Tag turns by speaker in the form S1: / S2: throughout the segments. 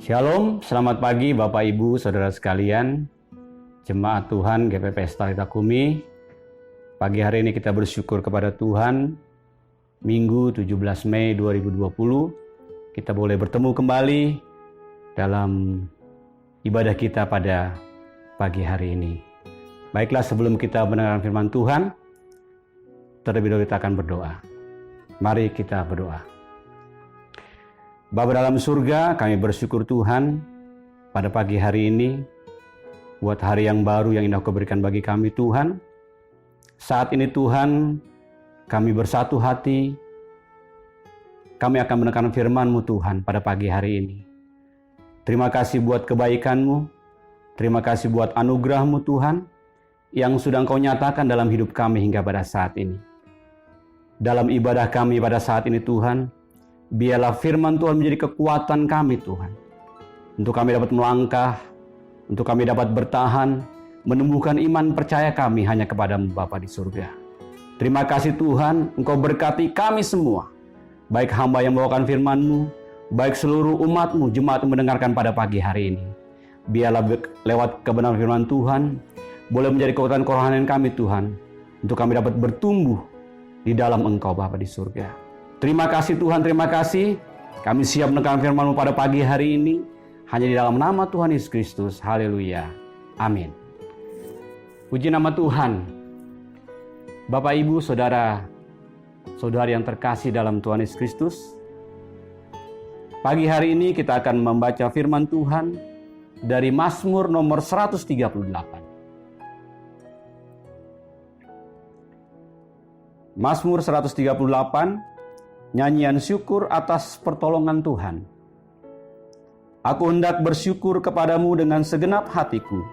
S1: Shalom, selamat pagi Bapak Ibu Saudara sekalian, Jemaat Tuhan GPPS Talitha Kumi. Pagi hari ini kita bersyukur kepada Tuhan, Minggu 17 Mei 2020, kita boleh bertemu kembali dalam ibadah kita pada pagi hari ini. Baiklah, sebelum kita mendengarkan firman Tuhan, terlebih dahulu kita akan berdoa. Mari kita berdoa. Bapa dalam surga, kami bersyukur Tuhan pada pagi hari ini buat hari yang baru yang indah Kau berikan bagi kami Tuhan. Saat ini Tuhan, kami bersatu hati, kami akan mendengarkan firman-Mu Tuhan pada pagi hari ini. Terima kasih buat kebaikan-Mu, terima kasih buat anugerah-Mu Tuhan yang sudah Engkau nyatakan dalam hidup kami hingga pada saat ini. Dalam ibadah kami pada saat ini Tuhan, biarlah firman Tuhan menjadi kekuatan kami Tuhan. Untuk kami dapat melangkah, untuk kami dapat bertahan, menumbuhkan iman percaya kami hanya kepada-Mu Bapa di surga. Terima kasih Tuhan, Engkau berkati kami semua. Baik hamba yang membawakan firman-Mu, baik seluruh umat-Mu, jemaat yang mendengarkan pada pagi hari ini. Biarlah lewat kebenaran firman Tuhan, boleh menjadi kekuatan kerohanian kami Tuhan. Untuk kami dapat bertumbuh di dalam Engkau Bapa di surga. Terima kasih Tuhan, terima kasih. Kami siap mendengarkan firman-Mu pada pagi hari ini. Hanya di dalam nama Tuhan Yesus Kristus. Haleluya. Amin. Puji nama Tuhan. Bapak, Ibu, Saudara, Saudari yang terkasih dalam Tuhan Yesus Kristus. Pagi hari ini kita akan membaca firman Tuhan dari Mazmur nomor 138. Mazmur 138. Nyanyian syukur atas pertolongan Tuhan. Aku hendak bersyukur kepadamu dengan segenap hatiku.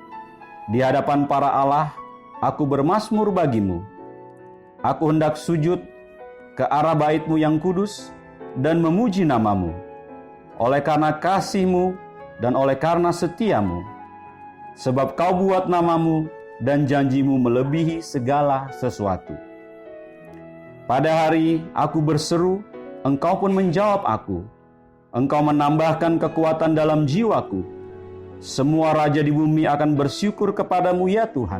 S1: Di hadapan para Allah, aku bermazmur bagimu. Aku hendak sujud ke arah bait-Mu yang kudus dan memuji nama-Mu. Oleh karena kasih-Mu dan oleh karena setia-Mu. Sebab Kau buat nama-Mu dan janji-Mu melebihi segala sesuatu. Pada hari aku berseru, Engkau pun menjawab aku. Engkau menambahkan kekuatan dalam jiwaku. Semua raja di bumi akan bersyukur kepadamu ya Tuhan.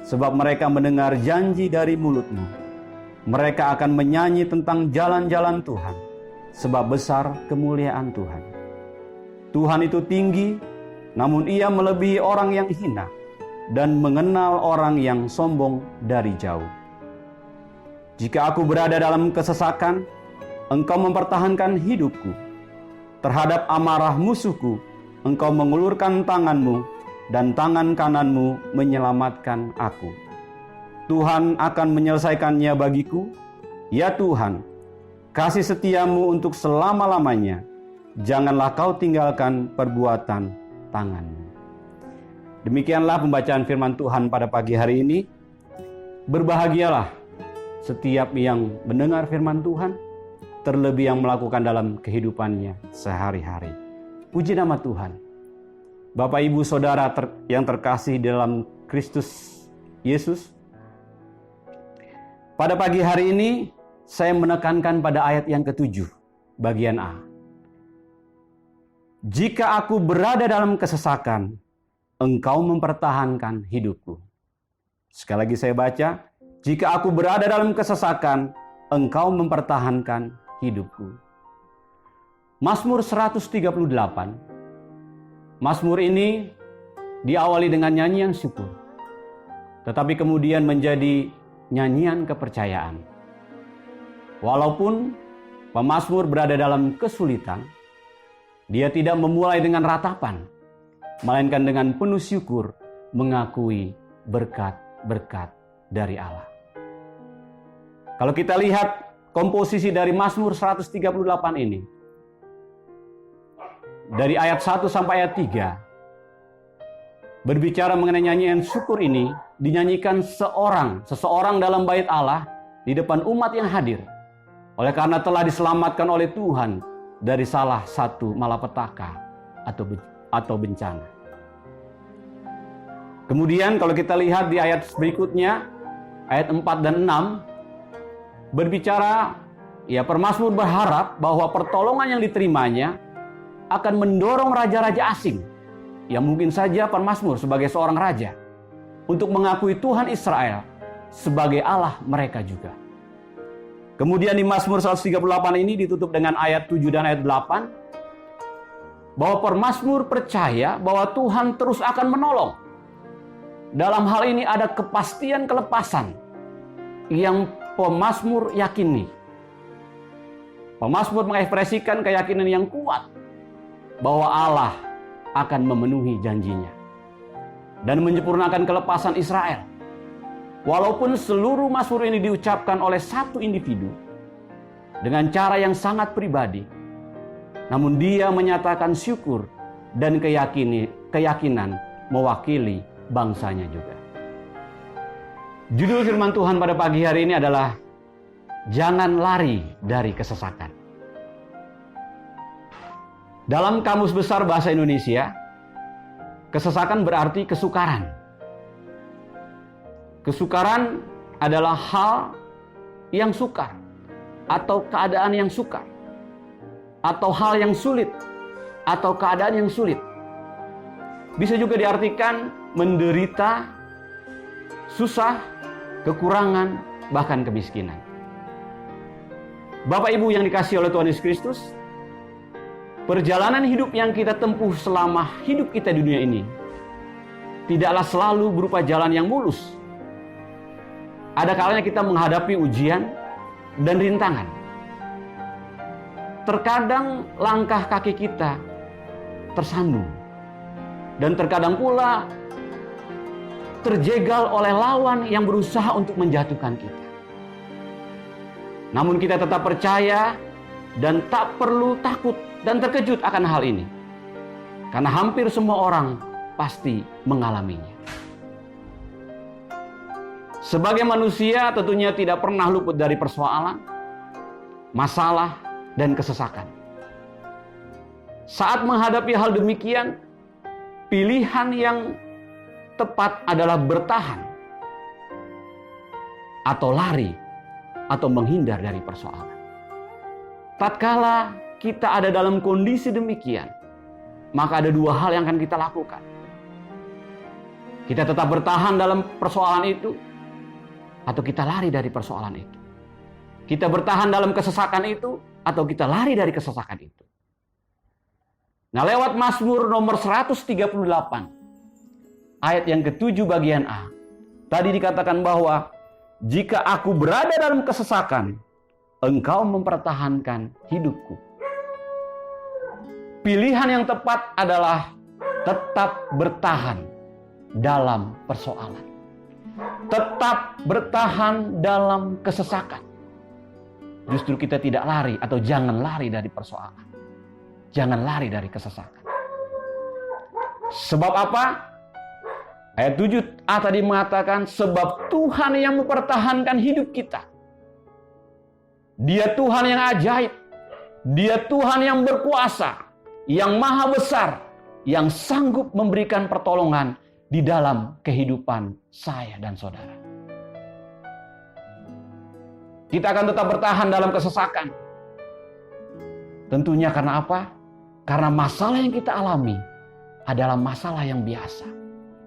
S1: Sebab mereka mendengar janji dari mulut-Mu. Mereka akan menyanyi tentang jalan-jalan Tuhan. Sebab besar kemuliaan Tuhan. Tuhan itu tinggi, namun Ia melebihi orang yang hina. Dan mengenal orang yang sombong dari jauh. Jika aku berada dalam kesesakan, Engkau mempertahankan hidupku. Terhadap amarah musuhku, Engkau mengulurkan tangan-Mu, dan tangan kanan-Mu menyelamatkan aku. Tuhan akan menyelesaikannya bagiku. Ya Tuhan, kasih setia-Mu untuk selama-lamanya. Janganlah Kau tinggalkan perbuatan tangan-Mu. Demikianlah pembacaan firman Tuhan pada pagi hari ini. Berbahagialah setiap yang mendengar firman Tuhan, terlebih yang melakukan dalam kehidupannya sehari-hari. Puji nama Tuhan. Bapak, Ibu, Saudara yang terkasih dalam Kristus Yesus. Pada pagi hari ini, saya menekankan pada ayat yang ke-7, bagian A. Jika aku berada dalam kesesakan, Engkau mempertahankan hidupku. Sekali lagi saya baca. Jika aku berada dalam kesesakan, Engkau mempertahankan hidupku. Mazmur 138. Mazmur ini diawali dengan nyanyian syukur. Tetapi kemudian menjadi nyanyian kepercayaan. Walaupun pemazmur berada dalam kesulitan, dia tidak memulai dengan ratapan, melainkan dengan penuh syukur mengakui berkat-berkat dari Allah. Kalau kita lihat komposisi dari Mazmur 138 ini, dari ayat 1 sampai ayat 3, berbicara mengenai nyanyian syukur ini, dinyanyikan seseorang dalam bait Allah di depan umat yang hadir. Oleh karena telah diselamatkan oleh Tuhan dari salah satu malapetaka atau bencana. Kemudian kalau kita lihat di ayat berikutnya, ayat 4 dan 6, berbicara, ya pemazmur berharap bahwa pertolongan yang diterimanya akan mendorong raja-raja asing, yang mungkin saja pemazmur sebagai seorang raja, untuk mengakui Tuhan Israel sebagai Allah mereka juga. Kemudian di Mazmur 138 ini ditutup dengan ayat 7 dan ayat 8, bahwa pemazmur percaya bahwa Tuhan terus akan menolong. Dalam hal ini ada kepastian kelepasan yang pemazmur yakini. Pemazmur mengekspresikan keyakinan yang kuat bahwa Allah akan memenuhi janjinya dan menyempurnakan kelepasan Israel. Walaupun seluruh mazmur ini diucapkan oleh satu individu dengan cara yang sangat pribadi, namun dia menyatakan syukur dan keyakinan mewakili bangsanya juga. Judul firman Tuhan pada pagi hari ini adalah jangan lari dari kesesakan. Dalam Kamus Besar Bahasa Indonesia, kesesakan berarti kesukaran. Kesukaran adalah hal yang sukar, atau keadaan yang sukar, atau hal yang sulit, atau keadaan yang sulit. Bisa juga diartikan menderita, susah, kekurangan, bahkan kemiskinan. Bapak Ibu yang dikasihi oleh Tuhan Yesus Kristus, perjalanan hidup yang kita tempuh selama hidup kita di dunia ini tidaklah selalu berupa jalan yang mulus. Ada kalanya kita menghadapi ujian dan rintangan. Terkadang langkah kaki kita tersandung, dan terkadang pula terjegal oleh lawan yang berusaha untuk menjatuhkan kita. Namun kita tetap percaya dan tak perlu takut dan terkejut akan hal ini, karena hampir semua orang pasti mengalaminya. Sebagai manusia tentunya tidak pernah luput dari persoalan, masalah, dan kesesakan. Saat menghadapi hal demikian, pilihan yang tepat adalah bertahan, atau lari, atau menghindar dari persoalan. Tatkala kita ada dalam kondisi demikian, maka ada dua hal yang akan kita lakukan. Kita tetap bertahan dalam persoalan itu, atau kita lari dari persoalan itu. Kita bertahan dalam kesesakan itu, atau kita lari dari kesesakan itu. Nah, lewat Mazmur nomor 138, ayat yang ke-7 bagian A, tadi dikatakan bahwa jika aku berada dalam kesesakan, Engkau mempertahankan hidupku. Pilihan yang tepat adalah tetap bertahan dalam persoalan. Tetap bertahan dalam kesesakan. Justru kita tidak lari, atau jangan lari dari persoalan. Jangan lari dari kesesakan. Sebab apa? Ayat 7a tadi mengatakan, sebab Tuhan yang mempertahankan hidup kita. Dia Tuhan yang ajaib. Dia Tuhan yang berkuasa, yang maha besar, yang sanggup memberikan pertolongan di dalam kehidupan saya dan saudara. Kita akan tetap bertahan dalam kesesakan. Tentunya karena apa? Karena masalah yang kita alami adalah masalah yang biasa,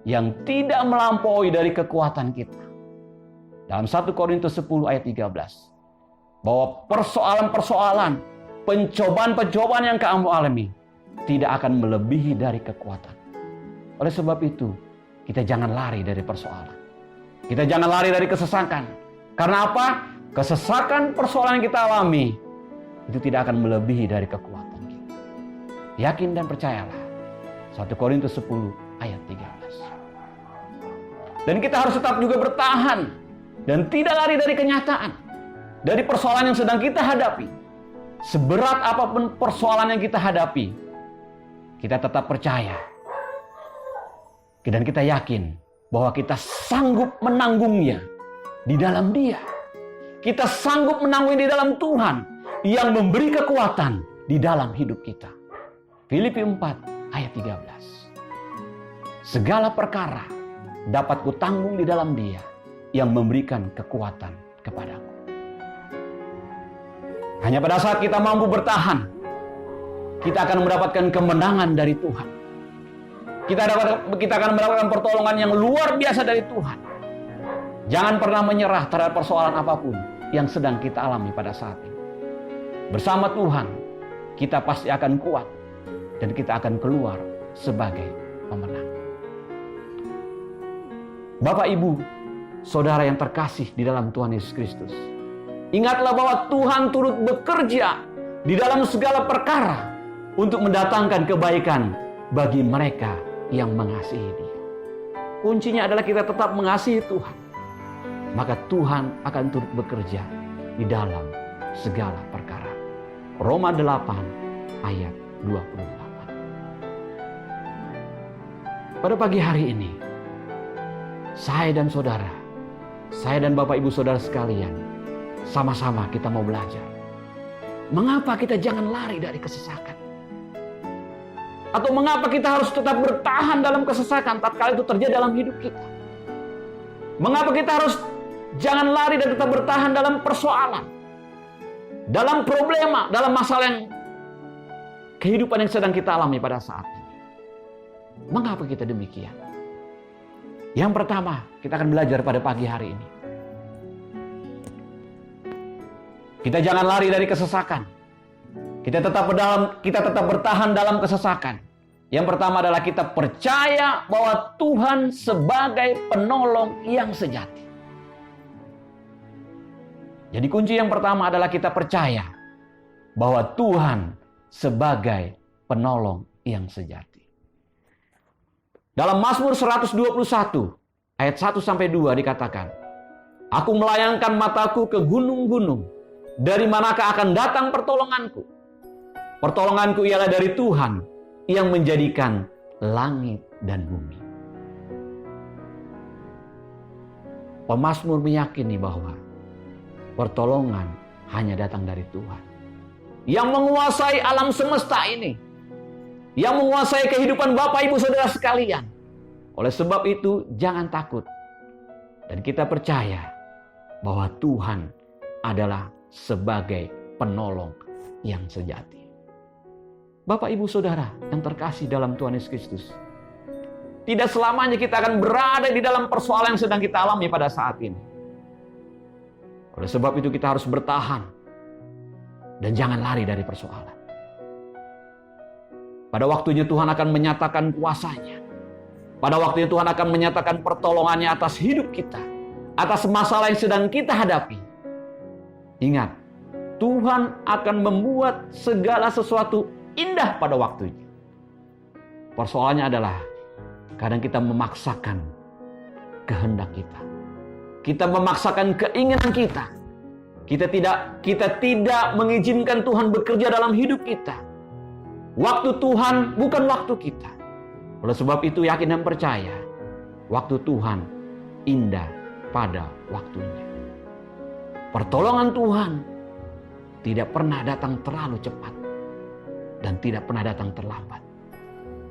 S1: yang tidak melampaui dari kekuatan kita. Dalam 1 Korintus 10 ayat 13, bahwa persoalan-persoalan, pencobaan-pencobaan yang kamu alami tidak akan melebihi dari kekuatan. Oleh sebab itu, kita jangan lari dari persoalan. Kita jangan lari dari kesesakan. Karena apa? Kesesakan persoalan yang kita alami itu tidak akan melebihi dari kekuatan kita. Yakin dan percayalah. 1 Korintus 10 ayat 13. Dan kita harus tetap juga bertahan dan tidak lari dari kenyataan, dari persoalan yang sedang kita hadapi. Seberat apapun persoalan yang kita hadapi, kita tetap percaya dan kita yakin bahwa kita sanggup menanggungnya di dalam Dia. Kita sanggup menanggung di dalam Tuhan yang memberi kekuatan di dalam hidup kita. Filipi 4 ayat 13. Segala perkara dapat kutanggung di dalam Dia yang memberikan kekuatan kepadaku. Hanya pada saat kita mampu bertahan, kita akan mendapatkan kemenangan dari Tuhan. Kita akan mendapatkan pertolongan yang luar biasa dari Tuhan. Jangan pernah menyerah terhadap persoalan apapun yang sedang kita alami pada saat ini. Bersama Tuhan, kita pasti akan kuat dan kita akan keluar sebagai pemenang. Bapak, Ibu, Saudara yang terkasih di dalam Tuhan Yesus Kristus, ingatlah bahwa Tuhan turut bekerja di dalam segala perkara untuk mendatangkan kebaikan bagi mereka yang mengasihi Dia. Kuncinya adalah kita tetap mengasihi Tuhan. Maka Tuhan akan turut bekerja di dalam segala perkara. Roma 8 ayat 28. Pada pagi hari ini, saya dan Bapak Ibu Saudara sekalian, sama-sama kita mau belajar. Mengapa kita jangan lari dari kesesakan? Atau mengapa kita harus tetap bertahan dalam kesesakan tatkala itu terjadi dalam hidup kita? Mengapa kita harus jangan lari dan tetap bertahan dalam persoalan, dalam problema, dalam masalah yang kehidupan yang sedang kita alami pada saat ini? Mengapa kita demikian? Yang pertama, kita akan belajar pada pagi hari ini. Kita jangan lari dari kesesakan. Kita tetap bertahan dalam kesesakan. Yang pertama adalah kita percaya bahwa Tuhan sebagai penolong yang sejati. Jadi kunci yang pertama adalah kita percaya bahwa Tuhan sebagai penolong yang sejati. Dalam Mazmur 121 ayat 1-2 dikatakan, "Aku melayangkan mataku ke gunung-gunung, dari manakah akan datang pertolonganku? Pertolonganku ialah dari Tuhan yang menjadikan langit dan bumi." Pemazmur meyakini bahwa pertolongan hanya datang dari Tuhan yang menguasai alam semesta ini, yang menguasai kehidupan Bapak Ibu Saudara sekalian. Oleh sebab itu, jangan takut. Dan kita percaya bahwa Tuhan adalah sebagai penolong yang sejati. Bapak Ibu Saudara yang terkasih dalam Tuhan Yesus Kristus, tidak selamanya kita akan berada di dalam persoalan yang sedang kita alami pada saat ini. Oleh sebab itu kita harus bertahan dan jangan lari dari persoalan. Pada waktunya Tuhan akan menyatakan kuasa-Nya. Pada waktunya Tuhan akan menyatakan pertolongannya atas hidup kita, atas masalah yang sedang kita hadapi. Ingat, Tuhan akan membuat segala sesuatu indah pada waktunya. Persoalannya adalah kadang kita memaksakan kehendak kita. Kita memaksakan keinginan kita. Kita tidak mengizinkan Tuhan bekerja dalam hidup kita. Waktu Tuhan bukan waktu kita. Oleh sebab itu yakin dan percaya, waktu Tuhan indah pada waktunya. Pertolongan Tuhan tidak pernah datang terlalu cepat dan tidak pernah datang terlambat.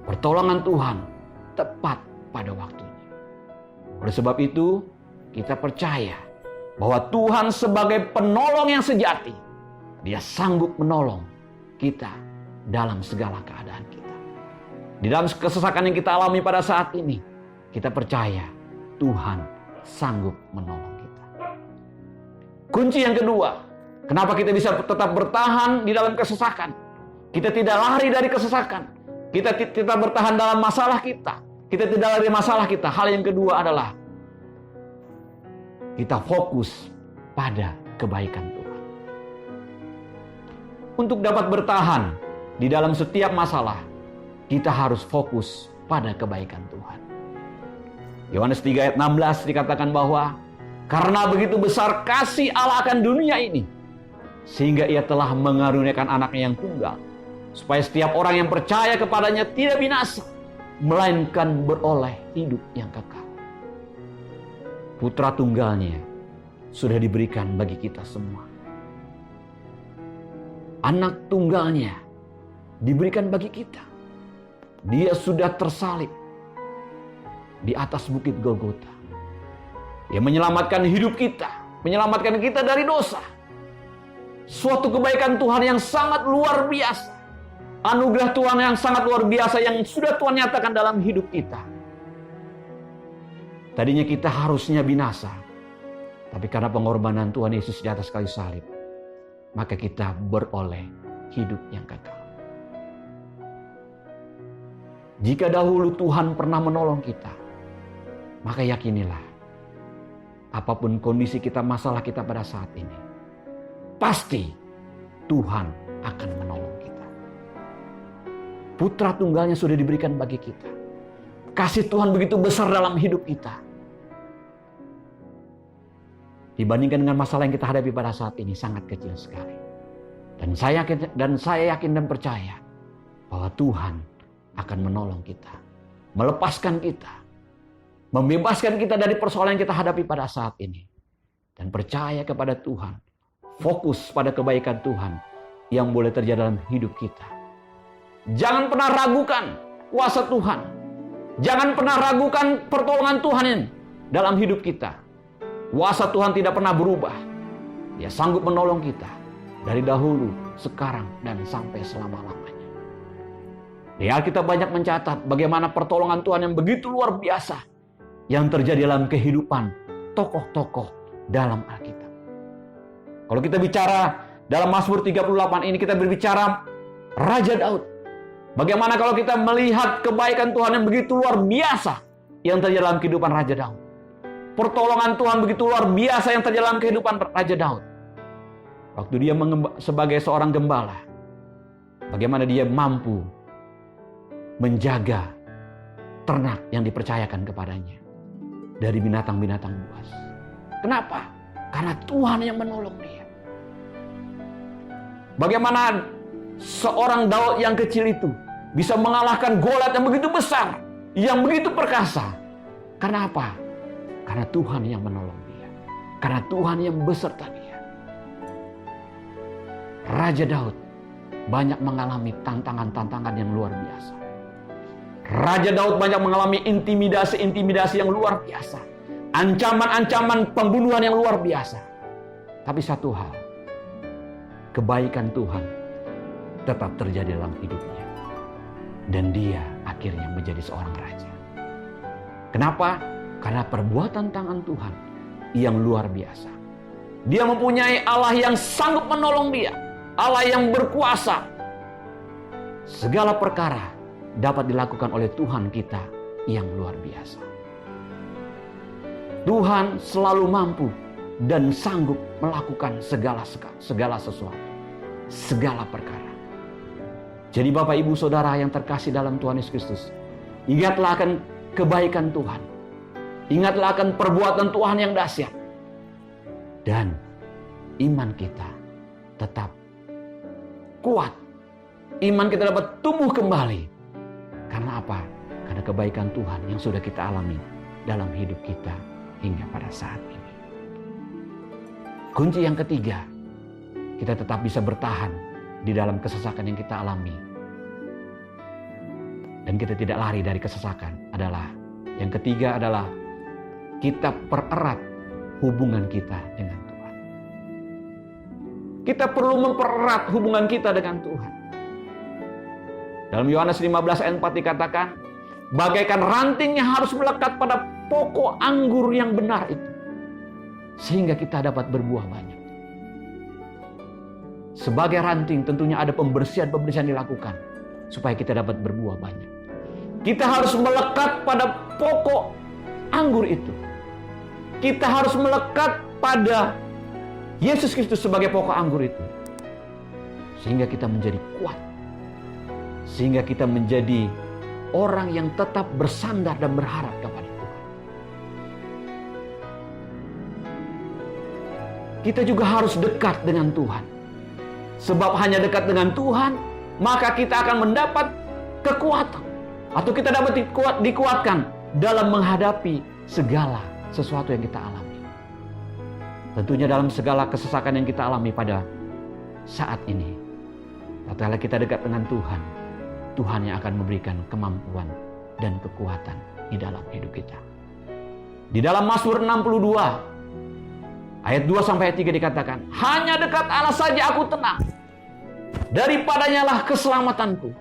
S1: Pertolongan Tuhan tepat pada waktunya. Oleh sebab itu, kita percaya bahwa Tuhan sebagai penolong yang sejati, Dia sanggup menolong kita dalam segala keadaan kita. Di dalam kesesakan yang kita alami pada saat ini, kita percaya Tuhan sanggup menolong kita. Kunci yang kedua, kenapa kita bisa tetap bertahan di dalam kesesakan? Kita tidak lari dari kesesakan. Kita bertahan dalam masalah kita. Kita tidak lari dari masalah kita. Hal yang kedua adalah kita fokus pada kebaikan Tuhan. Untuk dapat bertahan di dalam setiap masalah, kita harus fokus pada kebaikan Tuhan. Yohanes 3 ayat 16 dikatakan bahwa karena begitu besar kasih Allah akan dunia ini, sehingga Ia telah mengaruniakan anaknya yang tunggal, supaya setiap orang yang percaya kepadanya tidak binasa, melainkan beroleh hidup yang kekal. Putra tunggalnya sudah diberikan bagi kita semua. Anak tunggalnya diberikan bagi kita. Dia sudah tersalib. di atas bukit Golgota. Dia menyelamatkan hidup kita, menyelamatkan kita dari dosa. Suatu kebaikan Tuhan yang sangat luar biasa. Anugerah Tuhan yang sangat luar biasa yang sudah Tuhan nyatakan dalam hidup kita. Tadinya kita harusnya binasa, tapi karena pengorbanan Tuhan Yesus di atas kayu salib, maka kita beroleh hidup yang kekal. Jika dahulu Tuhan pernah menolong kita, maka yakinilah, apapun kondisi kita, masalah kita pada saat ini, pasti Tuhan akan menolong kita. Putra tunggalnya sudah diberikan bagi kita. Kasih Tuhan begitu besar dalam hidup kita. Dibandingkan dengan masalah yang kita hadapi pada saat ini, sangat kecil sekali. Dan saya yakin dan percaya bahwa Tuhan akan menolong kita, melepaskan kita, membebaskan kita dari persoalan yang kita hadapi pada saat ini. Dan percaya kepada Tuhan, fokus pada kebaikan Tuhan yang boleh terjadi dalam hidup kita. Jangan pernah ragukan kuasa Tuhan. Jangan pernah ragukan pertolongan Tuhan dalam hidup kita. Kuasa Tuhan tidak pernah berubah. Dia sanggup menolong kita dari dahulu, sekarang, dan sampai selama-lamanya. Di Alkitab banyak mencatat bagaimana pertolongan Tuhan yang begitu luar biasa yang terjadi dalam kehidupan tokoh-tokoh dalam Alkitab. Kalau kita bicara dalam Mazmur 38 ini, kita berbicara Raja Daud. Bagaimana kalau kita melihat kebaikan Tuhan yang begitu luar biasa yang terjadi dalam kehidupan Raja Daud. Pertolongan Tuhan begitu luar biasa yang terjadi dalam kehidupan Raja Daud. Waktu dia sebagai seorang gembala, bagaimana dia mampu menjaga ternak yang dipercayakan kepadanya dari binatang-binatang buas. Kenapa? Karena Tuhan yang menolong dia. Bagaimana seorang Daud yang kecil itu bisa mengalahkan Goliat yang begitu besar, yang begitu perkasa. Karena apa? Karena Tuhan yang menolong dia. Karena Tuhan yang beserta dia. Raja Daud banyak mengalami tantangan-tantangan yang luar biasa. Raja Daud banyak mengalami intimidasi-intimidasi yang luar biasa. Ancaman-ancaman pembunuhan yang luar biasa. Tapi satu hal, kebaikan Tuhan tetap terjadi dalam hidupnya. Dan dia akhirnya menjadi seorang raja. Kenapa? Karena perbuatan tangan Tuhan yang luar biasa. Dia mempunyai Allah yang sanggup menolong dia. Allah yang berkuasa. Segala perkara dapat dilakukan oleh Tuhan kita yang luar biasa. Tuhan selalu mampu dan sanggup melakukan segala sesuatu. Segala perkara. Jadi Bapak Ibu Saudara yang terkasih dalam Tuhan Yesus Kristus, ingatlah akan kebaikan Tuhan. Ingatlah akan perbuatan Tuhan yang dahsyat. Dan iman kita tetap kuat. Iman kita dapat tumbuh kembali. Karena apa? Karena kebaikan Tuhan yang sudah kita alami dalam hidup kita hingga pada saat ini. Kunci yang ketiga, kita tetap bisa bertahan di dalam kesesakan yang kita alami. Dan kita tidak lari dari kesesakan adalah, yang ketiga adalah kita pererat hubungan kita dengan Tuhan. Kita perlu mempererat hubungan kita dengan Tuhan. Dalam Yohanes 15 ayat 4 dikatakan, bagaikan ranting yang harus melekat pada pokok anggur yang benar itu, sehingga kita dapat berbuah banyak. Sebagai ranting tentunya ada pembersihan-pembersihan dilakukan supaya kita dapat berbuah banyak. Kita harus melekat pada pokok anggur itu. Kita harus melekat pada Yesus Kristus sebagai pokok anggur itu. Sehingga kita menjadi kuat. Sehingga kita menjadi orang yang tetap bersandar dan berharap kepada Tuhan. Kita juga harus dekat dengan Tuhan. Sebab hanya dekat dengan Tuhan, maka kita akan mendapat kekuatan. Atau kita dapat dikuatkan dalam menghadapi segala sesuatu yang kita alami. Tentunya dalam segala kesesakan yang kita alami pada saat ini. Tatkala kita dekat dengan Tuhan, Tuhan yang akan memberikan kemampuan dan kekuatan di dalam hidup kita. Di dalam Mazmur 62 ayat 2 sampai ayat 3 dikatakan, hanya dekat Allah saja aku tenang, daripadanya lah keselamatanku.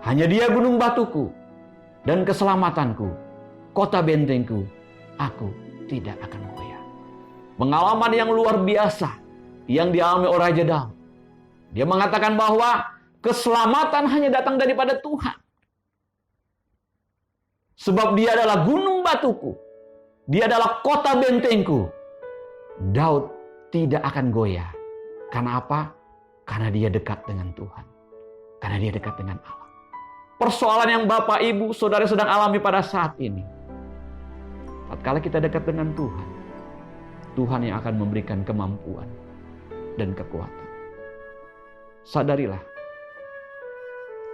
S1: Hanya Dia gunung batuku dan keselamatanku, kota bentengku, aku tidak akan goyah. Pengalaman yang luar biasa yang dialami oleh Raja Daud. Dia mengatakan bahwa keselamatan hanya datang daripada Tuhan. Sebab Dia adalah gunung batuku, Dia adalah kota bentengku. Daud tidak akan goyah. Karena apa? Karena dia dekat dengan Tuhan. Karena dia dekat dengan Allah. Persoalan yang Bapak, Ibu, Saudara sedang alami pada saat ini. Tatkala kita dekat dengan Tuhan, Tuhan yang akan memberikan kemampuan dan kekuatan. Sadarilah,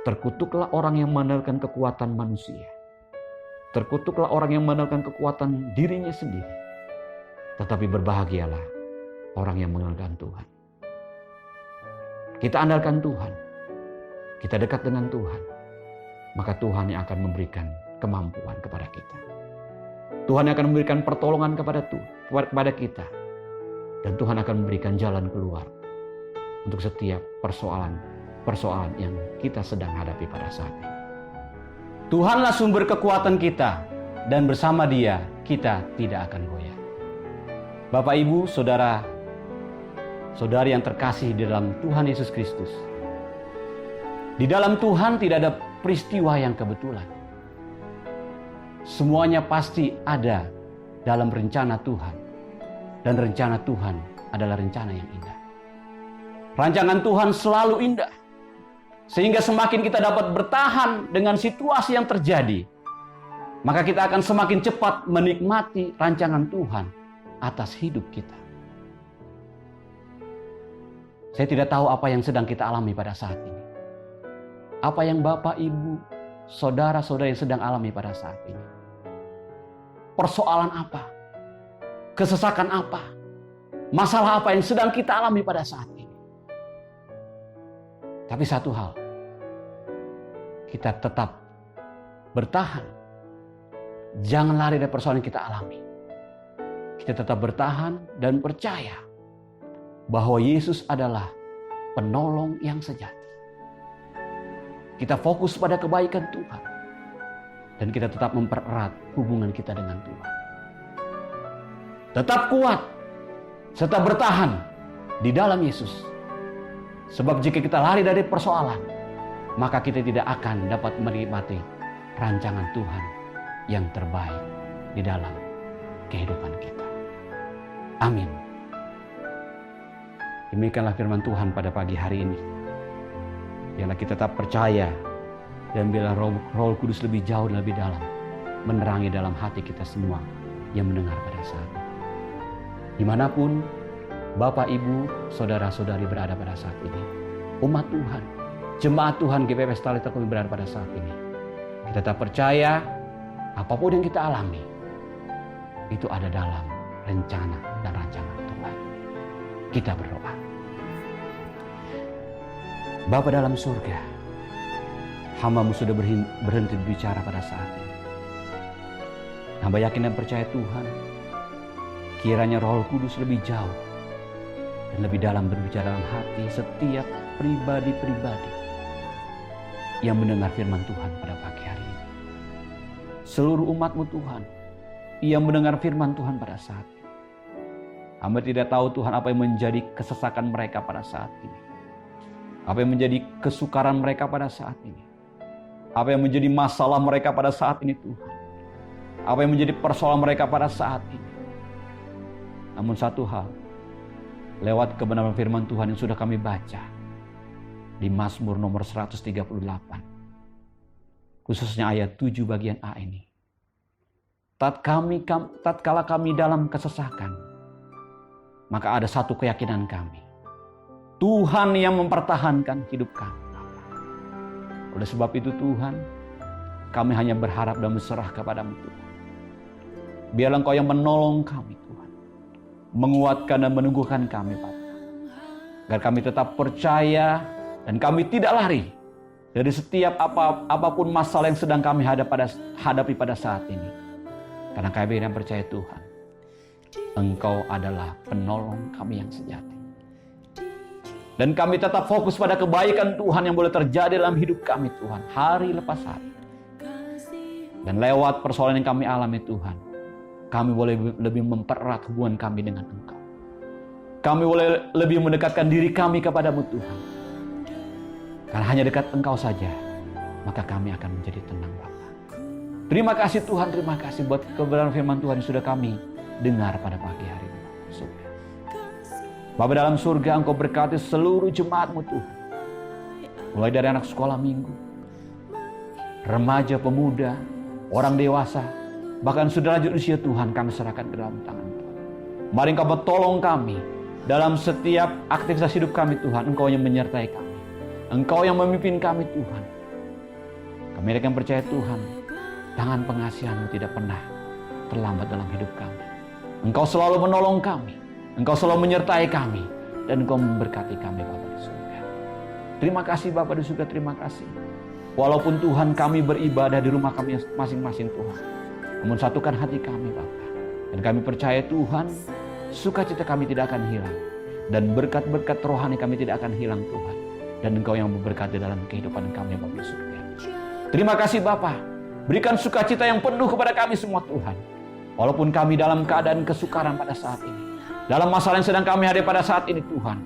S1: terkutuklah orang yang mengandalkan kekuatan manusia. Terkutuklah orang yang mengandalkan kekuatan dirinya sendiri. Tetapi berbahagialah orang yang mengandalkan Tuhan. Kita andalkan Tuhan. Kita dekat dengan Tuhan. Maka Tuhan yang akan memberikan kemampuan kepada kita. Tuhan yang akan memberikan pertolongan kepada kita. Dan Tuhan akan memberikan jalan keluar untuk setiap persoalan yang kita sedang hadapi pada saat ini. Tuhanlah sumber kekuatan kita, dan bersama Dia kita tidak akan goyah. Bapak, Ibu, Saudara, Saudari yang terkasih di dalam Tuhan Yesus Kristus. Di dalam Tuhan tidak ada peristiwa yang kebetulan. Semuanya pasti ada dalam rencana Tuhan. Dan rencana Tuhan adalah rencana yang indah. Rancangan Tuhan selalu indah. Sehingga semakin kita dapat bertahan dengan situasi yang terjadi, maka kita akan semakin cepat menikmati rancangan Tuhan atas hidup kita. Saya tidak tahu apa yang sedang kita alami pada saat ini. Apa yang Bapak, Ibu, Saudara-saudara yang sedang alami pada saat ini. Persoalan apa? Kesesakan apa? Masalah apa yang sedang kita alami pada saat ini? Tapi satu hal, kita tetap bertahan. Jangan lari dari persoalan yang kita alami. Kita tetap bertahan dan percaya bahwa Yesus adalah penolong yang sejati. Kita fokus pada kebaikan Tuhan. Dan kita tetap mempererat hubungan kita dengan Tuhan. Tetap kuat, serta bertahan di dalam Yesus. Sebab jika kita lari dari persoalan, maka kita tidak akan dapat menikmati rancangan Tuhan yang terbaik di dalam kehidupan kita. Amin. Demikianlah firman Tuhan pada pagi hari ini. Biarlah kita tetap percaya dan biarlah Roh Kudus lebih jauh dan lebih dalam menerangi dalam hati kita semua yang mendengar pada saat ini. Dimanapun Bapak, Ibu, Saudara-saudari berada pada saat ini, umat Tuhan, jemaat Tuhan GPPS Talita kami berada pada saat ini, kita tetap percaya apapun yang kita alami itu ada dalam rencana dan rancangan Tuhan. Kita berdoa. Bapa dalam surga, hamba-Mu sudah berhenti berbicara pada saat ini. Hamba yakin dan percaya Tuhan, kiranya Roh Kudus lebih jauh dan lebih dalam berbicara dalam hati setiap pribadi-pribadi yang mendengar firman Tuhan pada pagi hari ini. Seluruh umat-Mu Tuhan yang mendengar firman Tuhan pada saat ini. Hamba tidak tahu Tuhan apa yang menjadi kesesakan mereka pada saat ini. Apa yang menjadi kesukaran mereka pada saat ini. Apa yang menjadi masalah mereka pada saat ini Tuhan. Apa yang menjadi persoalan mereka pada saat ini. Namun satu hal, lewat kebenaran firman Tuhan yang sudah kami baca di Mazmur nomor 138, khususnya ayat 7 bagian A ini. Tatkala kami dalam kesesakan, maka ada satu keyakinan kami. Tuhan yang mempertahankan hidup kami. Oleh sebab itu Tuhan, kami hanya berharap dan berserah kepada-Mu Tuhan. Biarlah Engkau yang menolong kami Tuhan. Menguatkan dan meneguhkan kami Bapa. Agar kami tetap percaya dan kami tidak lari dari setiap apapun masalah yang sedang kami hadapi pada saat ini. Karena kami yang percaya Tuhan, Engkau adalah penolong kami yang sejati. Dan kami tetap fokus pada kebaikan Tuhan yang boleh terjadi dalam hidup kami Tuhan, hari lepas hari. Dan lewat persoalan yang kami alami Tuhan, kami boleh lebih mempererat hubungan kami dengan Engkau. Kami boleh lebih mendekatkan diri kami kepadamu Tuhan. Karena hanya dekat Engkau saja, maka kami akan menjadi tenang Bapa. Terima kasih Tuhan, terima kasih buat kebenaran firman Tuhan yang sudah kami dengar pada pagi hari ini. Bapa dalam surga, Engkau berkati seluruh jemaat-Mu Tuhan. Mulai dari anak sekolah minggu, remaja, pemuda, orang dewasa, bahkan sudah lanjut usia Tuhan, kami serahkan ke dalam tangan Tuhan. Mari Engkau tolong kami dalam setiap aktivitas hidup kami Tuhan. Engkau yang menyertai kami, Engkau yang memimpin kami Tuhan. Kami akan percaya Tuhan, tangan pengasihan-Mu tidak pernah terlambat dalam hidup kami. Engkau selalu menolong kami, Engkau selalu menyertai kami, dan Engkau memberkati kami Bapa di surga. Terima kasih Bapa di surga, terima kasih. Walaupun Tuhan kami beribadah di rumah kami masing-masing Tuhan, namun satukan hati kami Bapa. Dan kami percaya Tuhan, sukacita kami tidak akan hilang. Dan berkat-berkat rohani kami tidak akan hilang Tuhan. Dan Engkau yang memberkati dalam kehidupan kami Bapa di surga. Terima kasih Bapa, berikan sukacita yang penuh kepada kami semua Tuhan. Walaupun kami dalam keadaan kesukaran pada saat ini, dalam masalah yang sedang kami hadapi pada saat ini Tuhan,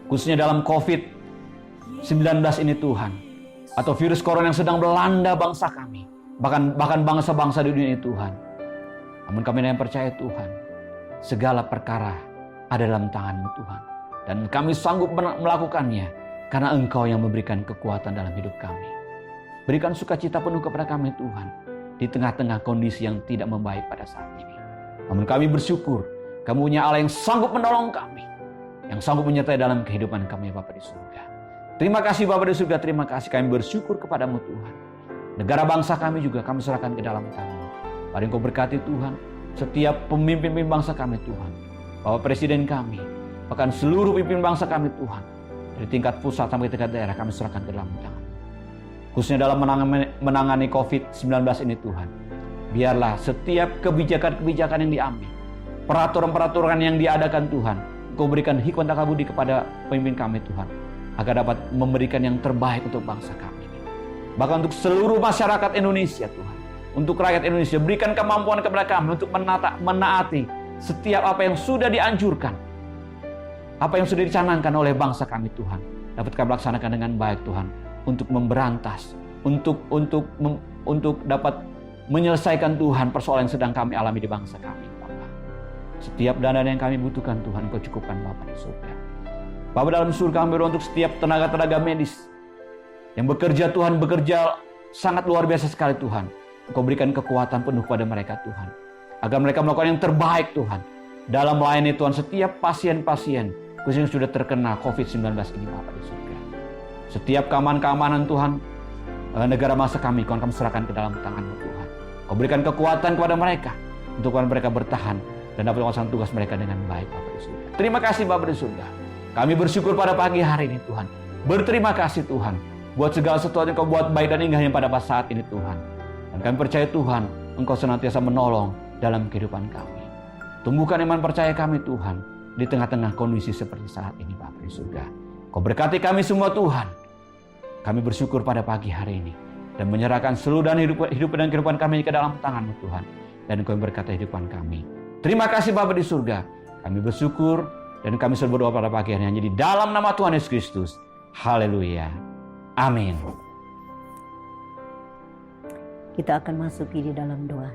S1: khususnya dalam COVID-19 ini Tuhan, atau virus corona yang sedang melanda bangsa kami, bahkan bangsa-bangsa di dunia ini Tuhan. Namun kami yang percaya Tuhan, segala perkara ada dalam tangan-Mu Tuhan. Dan kami sanggup melakukannya karena Engkau yang memberikan kekuatan dalam hidup kami. Berikan sukacita penuh kepada kami Tuhan, di tengah-tengah kondisi yang tidak membaik pada saat ini. Namun kami bersyukur, Kamu punya Allah yang sanggup menolong kami, yang sanggup menyertai dalam kehidupan kami Bapa di surga. Terima kasih Bapa di surga, terima kasih kami bersyukur kepadamu Tuhan. Negara bangsa kami juga kami serahkan ke dalam tangan-Mu. Mari Engkau berkati Tuhan setiap pemimpin bangsa kami Tuhan, Bapak Presiden kami, bahkan seluruh pemimpin bangsa kami Tuhan, dari tingkat pusat sampai tingkat daerah kami serahkan ke dalam tangan. Khususnya dalam menangani COVID-19 ini Tuhan, biarlah setiap kebijakan-kebijakan yang diambil, peraturan-peraturan yang diadakan Tuhan, Engkau berikan hikmat dan budi kepada pemimpin kami Tuhan, agar dapat memberikan yang terbaik untuk bangsa kami. Bahkan untuk seluruh masyarakat Indonesia Tuhan, untuk rakyat Indonesia, berikan kemampuan kepada kami untuk menaati setiap apa yang sudah dianjurkan, apa yang sudah dicanangkan oleh bangsa kami Tuhan, dapat kami laksanakan dengan baik Tuhan, untuk memberantas, untuk dapat menyelesaikan Tuhan persoalan yang sedang kami alami di bangsa kami Bapa. Setiap dana yang kami butuhkan Tuhan Engkau cukupkan Bapa di surga. Bapa dalam surga kami berdoa untuk setiap tenaga-tenaga medis yang bekerja Tuhan, bekerja sangat luar biasa sekali Tuhan. Engkau berikan kekuatan penuh kepada mereka Tuhan, agar mereka melakukan yang terbaik Tuhan dalam melayani Tuhan setiap pasien-pasien khususnya yang sudah terkena COVID-19 ini Bapa di surga. Setiap keamanan Tuhan, negara bangsa kami kami serahkan ke dalam tangan-Mu Tuhan. Kau berikan kekuatan kepada mereka untuk mereka bertahan dan dapat melaksanakan tugas mereka dengan baik Bapa di surga. Terima kasih Bapa di surga. Kami bersyukur pada pagi hari ini Tuhan. Berterima kasih Tuhan buat segala sesuatu yang Kau buat baik dan indahnya pada saat ini Tuhan. Dan kami percaya Tuhan, Engkau senantiasa menolong dalam kehidupan kami. Tumbuhkan iman percaya kami Tuhan di tengah-tengah kondisi seperti saat ini Bapa di surga. Kau berkati kami semua Tuhan. Kami bersyukur pada pagi hari ini dan menyerahkan seluruh dan hidup dan kehidupan kami ke dalam tangan-Mu Tuhan. Dan Engkau berkati kehidupan kami. Terima kasih Bapa di surga. Kami bersyukur dan kami berdoa pada pagi hari ini di dalam nama Tuhan Yesus Kristus. Haleluya. Amin.
S2: Kita akan masuki di dalam doa.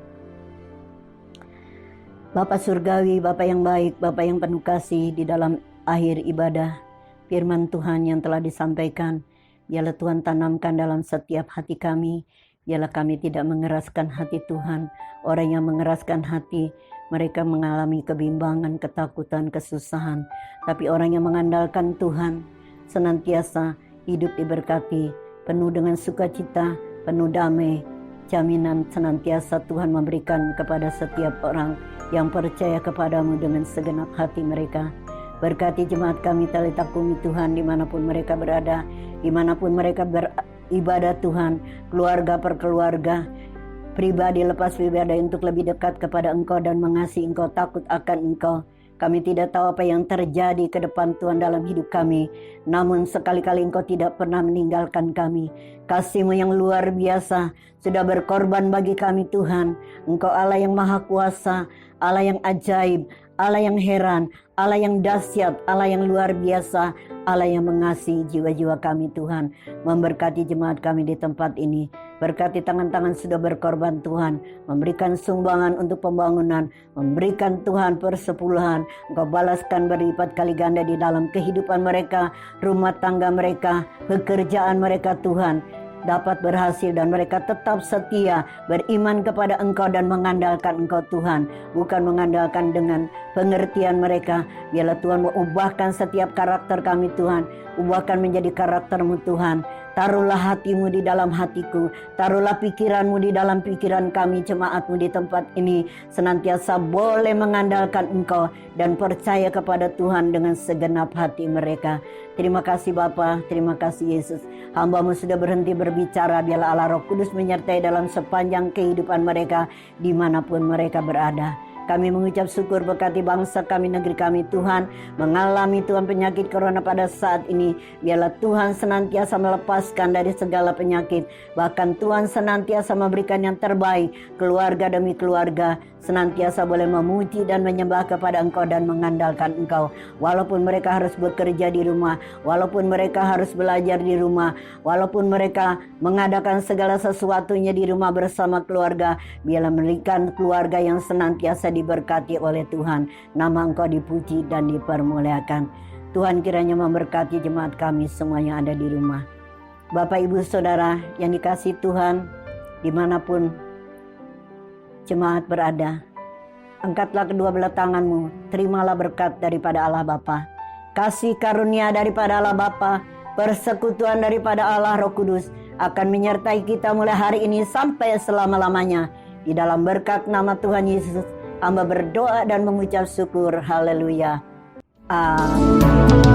S2: Bapa surgawi, Bapa yang baik, Bapa yang penuh kasih, di dalam akhir ibadah firman Tuhan yang telah disampaikan, biarlah Tuhan tanamkan dalam setiap hati kami. Biarlah kami tidak mengeraskan hati Tuhan. Orang yang mengeraskan hati, mereka mengalami kebimbangan, ketakutan, kesusahan. Tapi orang yang mengandalkan Tuhan, senantiasa hidup diberkati, penuh dengan sukacita, penuh damai. Jaminan senantiasa Tuhan memberikan kepada setiap orang yang percaya kepadamu dengan segenap hati mereka. Berkati jemaat kami Talita Kumi Tuhan, dimanapun mereka berada, dimanapun mereka beribadah Tuhan, keluarga per keluarga, pribadi lepas pribadi untuk lebih dekat kepada Engkau dan mengasihi Engkau, takut akan Engkau. Kami tidak tahu apa yang terjadi ke depan Tuhan dalam hidup kami. Namun sekali-kali Engkau tidak pernah meninggalkan kami. Kasih-Mu yang luar biasa sudah berkorban bagi kami Tuhan. Engkau Allah yang maha kuasa, Allah yang ajaib, Allah yang heran, Allah yang dahsyat, Allah yang luar biasa, Allah yang mengasihi jiwa-jiwa kami Tuhan. Memberkati jemaat kami di tempat ini. Berkati tangan-tangan sudah berkorban Tuhan, memberikan sumbangan untuk pembangunan, memberikan Tuhan persepuluhan. Engkau balaskan berlipat kali ganda di dalam kehidupan mereka, rumah tangga mereka, pekerjaan mereka Tuhan, dapat berhasil dan mereka tetap setia beriman kepada Engkau dan mengandalkan Engkau Tuhan, bukan mengandalkan dengan pengertian mereka. Biarlah Tuhan mengubahkan setiap karakter kami Tuhan, ubahkan menjadi karakter-Mu Tuhan. Taruhlah hati-Mu di dalam hatiku, taruhlah pikiran-Mu di dalam pikiran kami jemaat-Mu di tempat ini, senantiasa boleh mengandalkan Engkau dan percaya kepada Tuhan dengan segenap hati mereka. Terima kasih Bapa, terima kasih Yesus. Hamba-Mu sudah berhenti berbicara, biarlah Allah Roh Kudus menyertai dalam sepanjang kehidupan mereka dimanapun mereka berada. Kami mengucap syukur berkati bangsa kami, negeri kami Tuhan, mengalami Tuhan penyakit corona pada saat ini. Biarlah Tuhan senantiasa melepaskan dari segala penyakit. Bahkan Tuhan senantiasa memberikan yang terbaik, keluarga demi keluarga senantiasa boleh memuji dan menyembah kepada Engkau dan mengandalkan Engkau. Walaupun mereka harus bekerja di rumah, walaupun mereka harus belajar di rumah, walaupun mereka mengadakan segala sesuatunya di rumah bersama keluarga, biarlah memberikan keluarga yang senantiasa diberkati oleh Tuhan. Nama Engkau dipuji dan dipermuliakan. Tuhan kiranya memberkati jemaat kami semua yang ada di rumah. Bapak Ibu Saudara yang dikasihi Tuhan, dimanapun jemaat berada, angkatlah kedua belah tanganmu, terimalah berkat daripada Allah Bapa, kasih karunia daripada Allah Bapa, persekutuan daripada Allah Roh Kudus akan menyertai kita mulai hari ini sampai selama-lamanya. Di dalam berkat nama Tuhan Yesus, hamba berdoa dan mengucap syukur. Haleluya. Amin.